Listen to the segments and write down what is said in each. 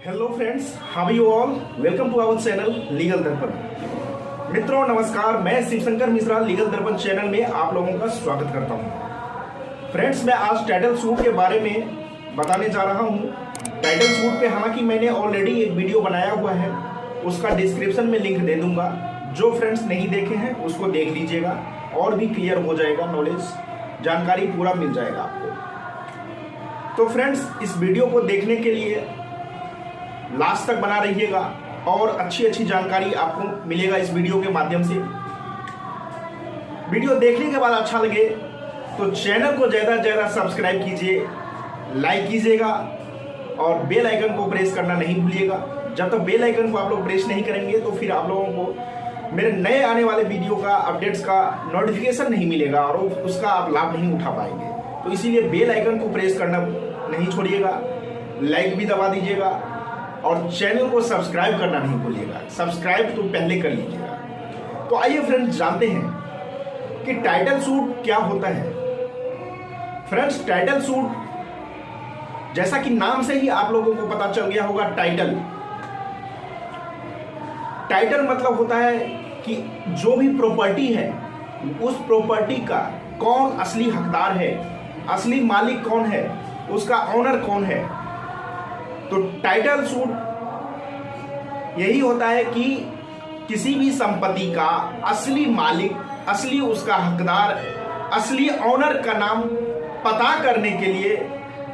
Hello friends, how are you all? Welcome to our channel legal Darpan. मित्रों नमस्कार, मैं Shivshankar Mishra legal Darpan channel में आप लोगों का स्वागत करता हूं। फ्रेंड्स, मैं आज टाइटल सूट के बारे में बताने जा रहा हूं। टाइटल सूट पे हालांकि मैंने ऑलरेडी एक वीडियो बनाया हुआ है, उसका डिस्क्रिप्शन में लिंक दे दूंगा। जो फ्रेंड्स नहीं देखे हैं उसको देख लीजिएगा और भी क्लियर हो जाएगा, नॉलेज जानकारी पूरा मिल जाएगा आपको। तो फ्रेंड्स, इस वीडियो को देखने के लिए लास्ट तक बना रहिएगा और अच्छी जानकारी आपको मिलेगा इस वीडियो के माध्यम से। वीडियो देखने के बाद अच्छा लगे तो चैनल को ज़्यादा से ज़्यादा सब्सक्राइब कीजिए, लाइक कीजिएगा और बेल आइकन को प्रेस करना नहीं भूलिएगा। जब तक बेल आइकन को आप लोग प्रेस नहीं करेंगे तो फिर आप लोगों को मेरे नए आने वाले वीडियो का अपडेट्स का नोटिफिकेशन नहीं मिलेगा और उसका आप लाभ नहीं उठा पाएंगे। तो इसीलिए बेल आइकन को प्रेस करना नहीं छोड़िएगा, लाइक भी दबा दीजिएगा और चैनल को सब्सक्राइब करना नहीं भूलिएगा। सब्सक्राइब तो पहले कर लीजिएगा। तो आइए फ्रेंड्स, जानते हैं कि टाइटल सूट क्या होता है। फ्रेंड्स, टाइटल सूट जैसा कि नाम से ही आप लोगों को पता चल गया होगा, टाइटल मतलब होता है कि जो भी प्रॉपर्टी है उस प्रॉपर्टी का कौन असली हकदार है, असली मालिक कौन है, उसका ऑनर कौन है। तो टाइटल सूट यही होता है कि किसी भी संपत्ति का असली मालिक, असली उसका हकदार, असली ऑनर का नाम पता करने के लिए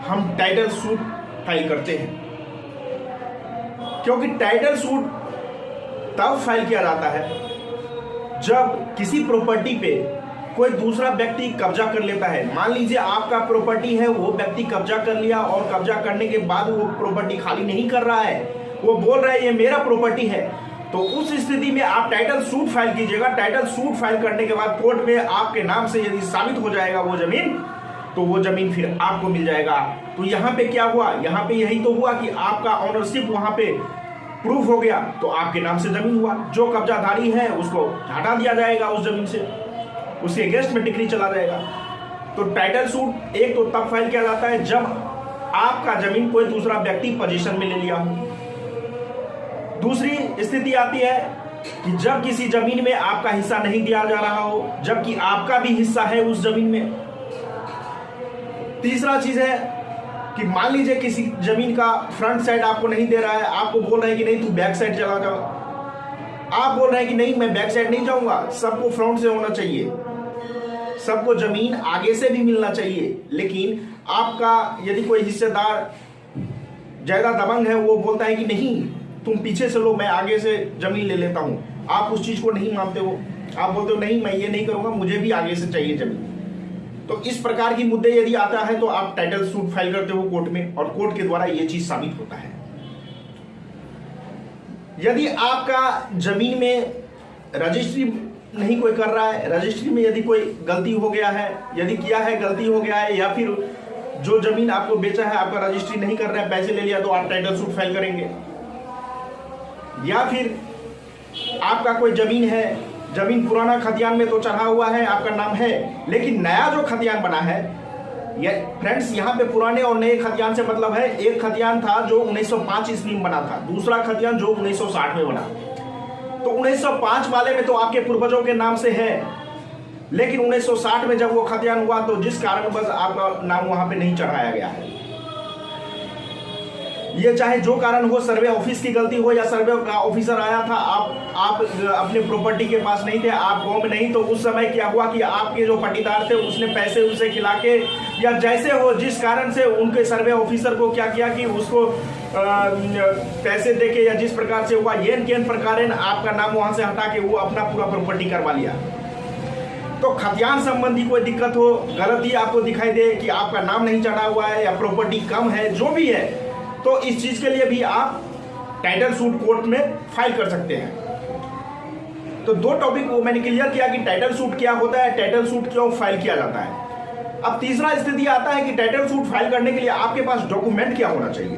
हम टाइटल सूट फाइल करते हैं। क्योंकि टाइटल सूट तब फाइल किया जाता है जब किसी प्रॉपर्टी पे कोई दूसरा व्यक्ति कब्जा कर लेता है। मान लीजिए आपका प्रॉपर्टी है, वो व्यक्ति कब्जा कर लिया और कब्जा करने के बाद वो प्रॉपर्टी खाली नहीं कर रहा है, वो बोल रहा है ये मेरा प्रॉपर्टी है। तो उस स्थिति में आप टाइटल सूट फाइल कीजिएगा। टाइटल सूट फाइल करने के बाद कोर्ट में आपके नाम से यदि साबित हो जाएगा वो जमीन, तो वो जमीन फिर आपको मिल जाएगा। तो यहाँ पे क्या हुआ? यहाँ पे यही तो हुआ कि आपका ऑनरशिप वहां पे प्रूफ हो गया, तो आपके नाम से जमीन हुआ। जो कब्जाधारी है उसको हटा दिया जाएगा उस जमीन से, उसके अगेंस्ट में डिक्री चला जाएगा। तो टाइटल सूट एक तो तब फाइल किया जाता है जब आपका जमीन कोई दूसरा व्यक्ति पोजीशन में ले लिया हो। दूसरी स्थिति आती है कि जब किसी जमीन में आपका हिस्सा नहीं दिया जा रहा हो, जबकि आपका भी हिस्सा है उस जमीन में। तीसरा चीज है कि मान लीजिए किसी जमीन का फ्रंट साइड आपको नहीं दे रहा है, आपको बोल रहे हैं कि नहीं तू बैक साइड चला जाओ। आप बोल रहे हैं कि नहीं मैं बैक साइड नहीं जाऊंगा, सबको फ्रंट से होना चाहिए, सबको जमीन आगे से भी मिलना चाहिए। लेकिन आपका यदि कोई हिस्सेदार ज्यादा दबंग है, वो बोलता है कि नहीं तुम पीछे से लो, मैं आगे से जमीन ले लेता हूं। आप उस चीज को नहीं मानते हो, आप बोलते हो नहीं मैं ये नहीं करूंगा, मुझे भी आगे से चाहिए जमीन। तो इस प्रकार की मुद्दे यदि आता है तो आप टाइटल सूट फाइल करते हो कोर्ट में और कोर्ट के द्वारा ये चीज साबित होता है। यदि आपका जमीन में रजिस्ट्री नहीं कोई कर रहा है, रजिस्ट्री में यदि कोई गलती हो गया है, यदि किया है गलती हो गया है, या फिर जो जमीन आपको बेचा है आपका रजिस्ट्री नहीं कर रहा है, पैसे ले लिया, तो आप टाइटल सूट फाइल करेंगे। या फिर आपका कोई जमीन है, जमीन पुराना खतियान में तो चढ़ा हुआ है, आपका नाम है, लेकिन नया जो खतियान बना है, ये फ्रेंड्स यहाँ पे पुराने और नए खतियान से मतलब है, एक खतियान था जो 1905 ईस्वी में बना था, दूसरा खतियान जो 1960 में बना। तो 1905 वाले में तो आपके पूर्वजों के नाम से है, लेकिन 1960 में जब वो खतियान हुआ तो जिस कारणवश आपका नाम वहां पे नहीं चढ़ाया गया है, ये चाहे जो कारण हो, सर्वे ऑफिस की गलती हो या सर्वे का ऑफिसर आया था, आप अपने प्रॉपर्टी के पास नहीं थे, आप गांव में नहीं, तो उस समय क्या हुआ कि आपके जो पट्टीदार थे उसने पैसे उसे खिला के या जैसे हो जिस कारण से उनके सर्वे ऑफिसर को क्या किया कि उसको पैसे देके या जिस प्रकार से हुआ येन केन प्रकार आपका नाम वहां से हटा के वो अपना पूरा प्रॉपर्टी करवा लिया। तो खतियान संबंधी कोई दिक्कत हो, गलती आपको दिखाई दे कि आपका नाम नहीं चढ़ा हुआ है या प्रॉपर्टी कम है, जो भी है, तो इस चीज के लिए भी आप टाइटल सूट कोर्ट में फाइल कर सकते हैं। तो दो टॉपिक को मैंने क्लियर किया कि टाइटल सूट क्या होता है, टाइटल सूट क्यों फाइल किया जाता है। अब तीसरा स्थिति आता है कि टाइटल सूट फाइल करने के लिए आपके पास डॉक्यूमेंट क्या होना चाहिए।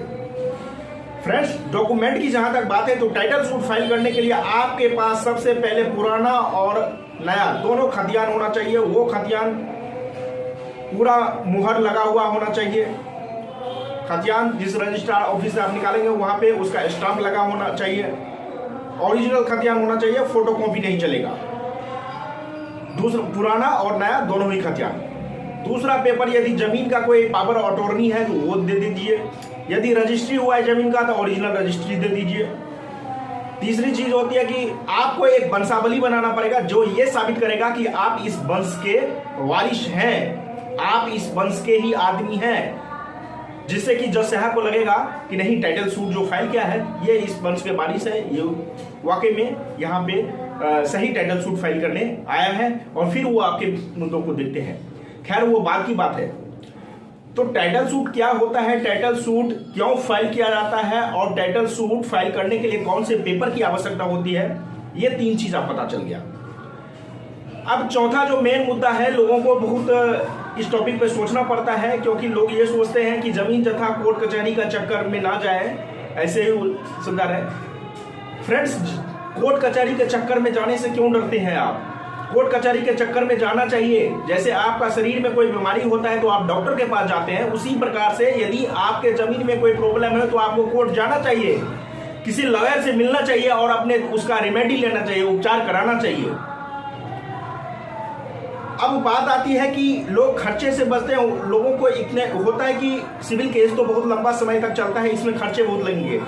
फ्रेंड्स, डॉक्यूमेंट की जहां तक बात है तो टाइटल सूट फाइल करने के लिए आपके पास सबसे पहले पुराना और नया दोनों खतियान होना चाहिए। वो खतियान पूरा मुहर लगा हुआ होना चाहिए। खतियान जिस रजिस्ट्रार ऑफिस से आप निकालेंगे वहाँ पे उसका स्टाम्प लगा होना चाहिए, ओरिजिनल खतियान होना चाहिए, फोटोकॉपी नहीं चलेगा। दूसरा, पुराना और नया दोनों ही खतियान। दूसरा पेपर, यदि जमीन का कोई पावर अटॉर्नी है तो वो दे दीजिए। यदि रजिस्ट्री हुआ है जमीन का तो ओरिजिनल रजिस्ट्री दे दीजिए। तीसरी चीज होती है कि आपको एक वंशावली बनाना पड़ेगा जो ये साबित करेगा कि आप इस वंश के वारिस हैं, आप इस वंश के ही आदमी हैं, जिससे कि जज साहब को लगेगा कि नहीं, टाइटल सूट जो फाइल किया है ये इस वंश के वारिस है, ये वाकई में यहाँ पे सही टाइटल सूट फाइल करने आया है, और फिर वो आपके मुद्दों को देखते हैं। खैर वो बात की बात है। तो टाइटल सूट क्या होता है, टाइटल सूट क्यों फाइल किया जाता है, और टाइटल सूट फाइल करने के लिए कौन से पेपर की आवश्यकता होती है, ये 3 चीज आप पता चल गया। अब चौथा जो मेन मुद्दा है, लोगों को बहुत इस टॉपिक पे सोचना पड़ता है, क्योंकि लोग ये सोचते हैं कि जमीन जथा कोर्ट कचहरी का चक्कर में ना जाए, ऐसे ही सुंदर है। फ्रेंड्स, कोर्ट कचहरी के चक्कर में जाने से क्यों डरते हैं आप? कोर्ट कचहरी के चक्कर में जाना चाहिए। जैसे आपका शरीर में कोई बीमारी होता है तो आप डॉक्टर के पास जाते हैं, उसी प्रकार से यदि आपके जमीन में कोई प्रॉब्लम है तो आपको कोर्ट जाना चाहिए, किसी लॉयर से मिलना चाहिए और अपने उसका रेमेडी लेना चाहिए, उपचार कराना चाहिए। अब बात आती है कि लोग खर्चे से बचते हैं। लोगों को इतने होता है कि सिविल केस तो बहुत लंबा समय तक चलता है, इसमें खर्चे बहुत लगेंगे।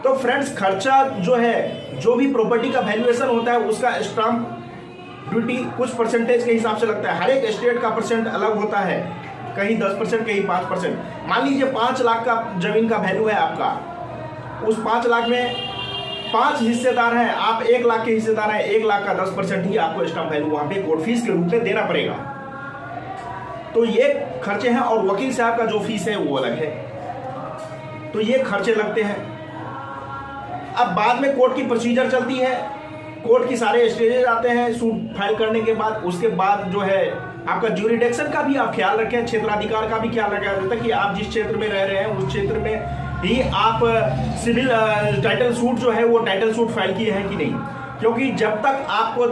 तो फ्रेंड्स, खर्चा जो है, जो भी प्रॉपर्टी का वैल्यूएशन होता है उसका स्टाम्प ड्यूटी कुछ परसेंटेज के हिसाब से लगता है। हर एक स्टेट का परसेंट अलग होता है, कहीं 10%, कहीं 5%। मान लीजिए 5 लाख का जमीन का वैल्यू है आपका, उस 5 लाख में 5 हिस्सेदार हैं, आप 1 लाख के हिस्सेदार हैं, 1 लाख का 10% ही आपको स्टाम्प वैल्यू वहां पे कोर्ट फीस के रूप में देना पड़ेगा। तो ये खर्चे हैं, और वकील साहब का जो फीस है वो अलग है। तो ये खर्चे लगते हैं। अब बाद में कोर्ट की प्रोसीजर चलती है, कोर्ट की सारे स्टेजेस आते हैं सूट फाइल करने के बाद। उसके बाद जो है आपका ज्यूरिडिक्शन का भी आप ख्याल रखें, क्षेत्राधिकार का भी ख्याल रखा जाता है कि आप जिस क्षेत्र में रह रहे हैं उस क्षेत्र में ही आप सिविल टाइटल सूट जो है वो टाइटल सूट फाइल किए हैं कि नहीं, क्योंकि जब तक आपको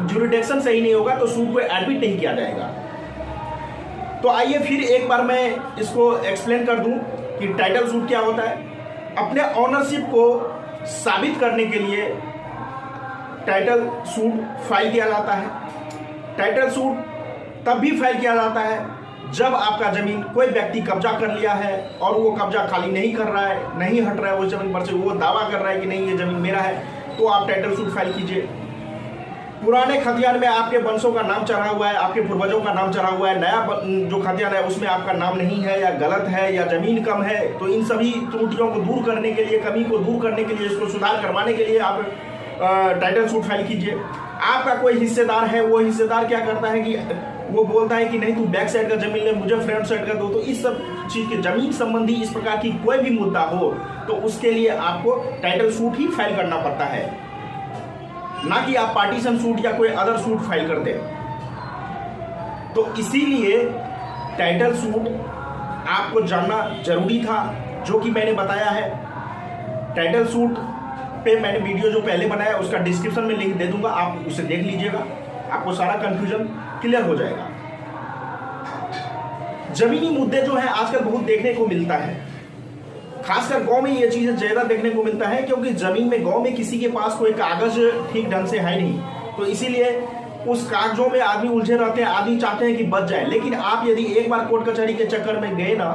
ज्यूरिडिक्शन सही नहीं होगा तो सूट को एडमिट नहीं किया जाएगा। तो आइए फिर एक बार मैं इसको एक्सप्लेन कर दूं कि टाइटल सूट क्या होता है। अपने ऑनरशिप को साबित करने के लिए टाइटल सूट फाइल किया जाता है। टाइटल सूट तब भी फाइल किया जाता है जब आपका जमीन कोई व्यक्ति कब्जा कर लिया है और वो कब्जा खाली नहीं कर रहा है, नहीं हट रहा है उस जमीन पर से, वो दावा कर रहा है कि नहीं ये जमीन मेरा है, तो आप टाइटल सूट फाइल कीजिए। पुराने खतियान में आपके वंशों का नाम चढ़ा हुआ है, आपके पूर्वजों का नाम चढ़ा हुआ है, नया जो खतियान है उसमें आपका नाम नहीं है, या गलत है, या जमीन कम है, तो इन सभी त्रुटियों को दूर करने के लिए, कमी को दूर करने के लिए, इसको सुधार करवाने के लिए आप टाइटल सूट फाइल कीजिए। आपका कोई हिस्सेदार है, वो हिस्सेदार क्या करता है कि वो बोलता है कि नहीं तू बैक साइड का जमीन ले, मुझे फ्रंट साइड का दो, तो इस सब चीज के जमीन संबंधी इस प्रकार की कोई भी मुद्दा हो तो उसके लिए आपको टाइटल सूट ही फाइल करना पड़ता है, ना कि आप पार्टीशन सूट या कोई अदर सूट फाइल करते। तो इसीलिए टाइटल सूट आपको जानना जरूरी था, जो कि मैंने बताया है। टाइटल सूट पे मैंने वीडियो जो पहले बनाया उसका डिस्क्रिप्शन में लिंक दे दूंगा, आप उसे देख लीजिएगा, आपको सारा कंफ्यूजन क्लियर हो जाएगा। जमीनी मुद्दे जो है आजकल बहुत देखने को मिलता है, खासकर गांव में ये चीजें ज्यादा देखने को मिलता है, क्योंकि जमीन में गांव में किसी के पास कोई कागज ठीक ढंग से है नहीं, तो इसीलिए उस कागजों में आदमी उलझे रहते हैं, आदमी चाहते हैं कि बच जाए। लेकिन आप यदि एक बार कोर्ट कचहरी के चक्कर में गए ना,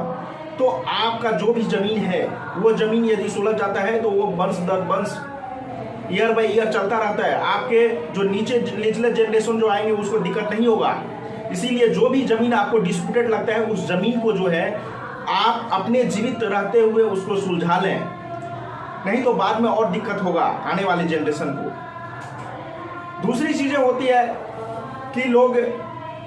तो आपका जो भी जमीन है वो जमीन यदि सुलझ जाता है तो वो वंश दर वंश ईयर बाय ईयर चलता रहता है। आपके जो निचले जनरेशन जो आएंगे उसको दिक्कत नहीं होगा। इसीलिए जो भी जमीन आपको डिस्प्यूटेड लगता है उस जमीन को जो है आप अपने जीवित रहते हुए उसको सुलझा लें, नहीं तो बाद में और दिक्कत होगा आने वाले जनरेशन को। दूसरी चीजें होती है कि लोग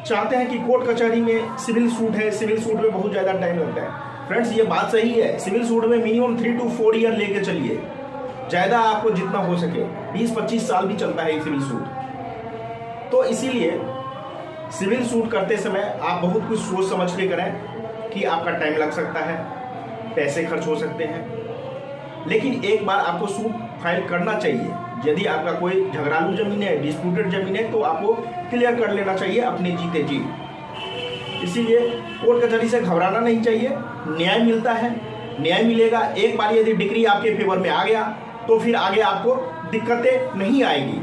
चाहते हैं कि कोर्ट कचहरी में सिविल सूट है, सिविल सूट में बहुत ज़्यादा टाइम लगता है। फ्रेंड्स ये बात सही है, सिविल सूट में मिनिमम 3 to 4 ईयर लेके चलिए, ज़्यादा आपको जितना हो सके, 20-25 साल भी चलता है सिविल सूट। तो इसीलिए सिविल सूट करते समय आप बहुत कुछ सोच समझ के करें कि आपका टाइम लग सकता है, पैसे खर्च हो सकते हैं, लेकिन एक बार आपको सूट फाइल करना चाहिए। यदि आपका कोई झगड़ालू जमीन है, डिस्प्यूटेड जमीन है, तो आपको क्लियर कर लेना चाहिए अपने जीते जी। इसीलिए कोर्ट कचहरी से घबराना नहीं चाहिए, न्याय मिलता है, न्याय मिलेगा। एक बार यदि डिग्री आपके फेवर में आ गया तो फिर आगे आपको दिक्कतें नहीं आएगी।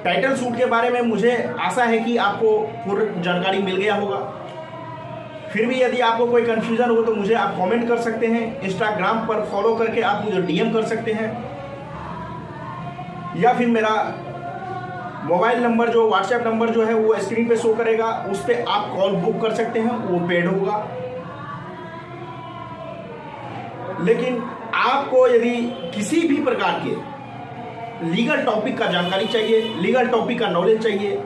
टाइटल सूट के बारे में मुझे आशा है कि आपको पूर्ण जानकारी मिल गया होगा। फिर भी यदि आपको कोई कंफ्यूजन हो तो मुझे आप कमेंट कर सकते हैं। इंस्टाग्राम पर फॉलो करके आप मुझे डीएम कर सकते हैं, या फिर मेरा मोबाइल नंबर जो व्हाट्सएप नंबर जो है वो स्क्रीन पे शो करेगा, उस पर आप कॉल बुक कर सकते हैं, वो पेड होगा। लेकिन आपको यदि किसी भी प्रकार के लीगल टॉपिक का जानकारी चाहिए, लीगल टॉपिक का नॉलेज चाहिए,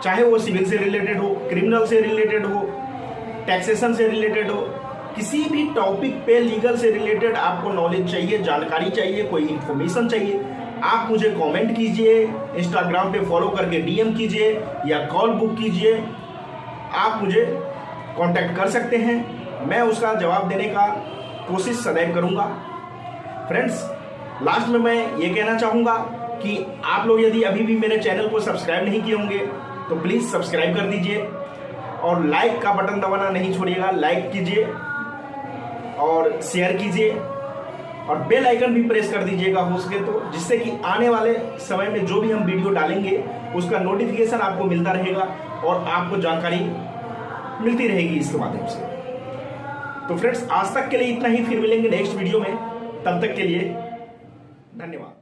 चाहे वो सिविल से रिलेटेड हो, क्रिमिनल से रिलेटेड हो, टैक्सेशन से रिलेटेड हो, किसी भी टॉपिक पे लीगल से रिलेटेड आपको नॉलेज चाहिए, जानकारी चाहिए, कोई इंफॉर्मेशन चाहिए, आप मुझे कमेंट कीजिए, इंस्टाग्राम पे फॉलो करके डीएम कीजिए या कॉल बुक कीजिए। आप मुझे कांटेक्ट कर सकते हैं, मैं उसका जवाब देने का कोशिश सदैव करूंगा। फ्रेंड्स, लास्ट में मैं ये कहना चाहूँगा कि आप लोग यदि अभी भी मेरे चैनल को सब्सक्राइब नहीं किए होंगे तो प्लीज़ सब्सक्राइब कर दीजिए और लाइक का बटन दबाना नहीं छोड़िएगा। लाइक कीजिए और शेयर कीजिए और बेल आइकन भी प्रेस कर दीजिएगा हो सके तो, जिससे कि आने वाले समय में जो भी हम वीडियो डालेंगे उसका नोटिफिकेशन आपको मिलता रहेगा और आपको जानकारी मिलती रहेगी इसके माध्यम से। तो फ्रेंड्स, आज तक के लिए इतना ही, फिर मिलेंगे नेक्स्ट वीडियो में। तब तक के लिए धन्यवाद।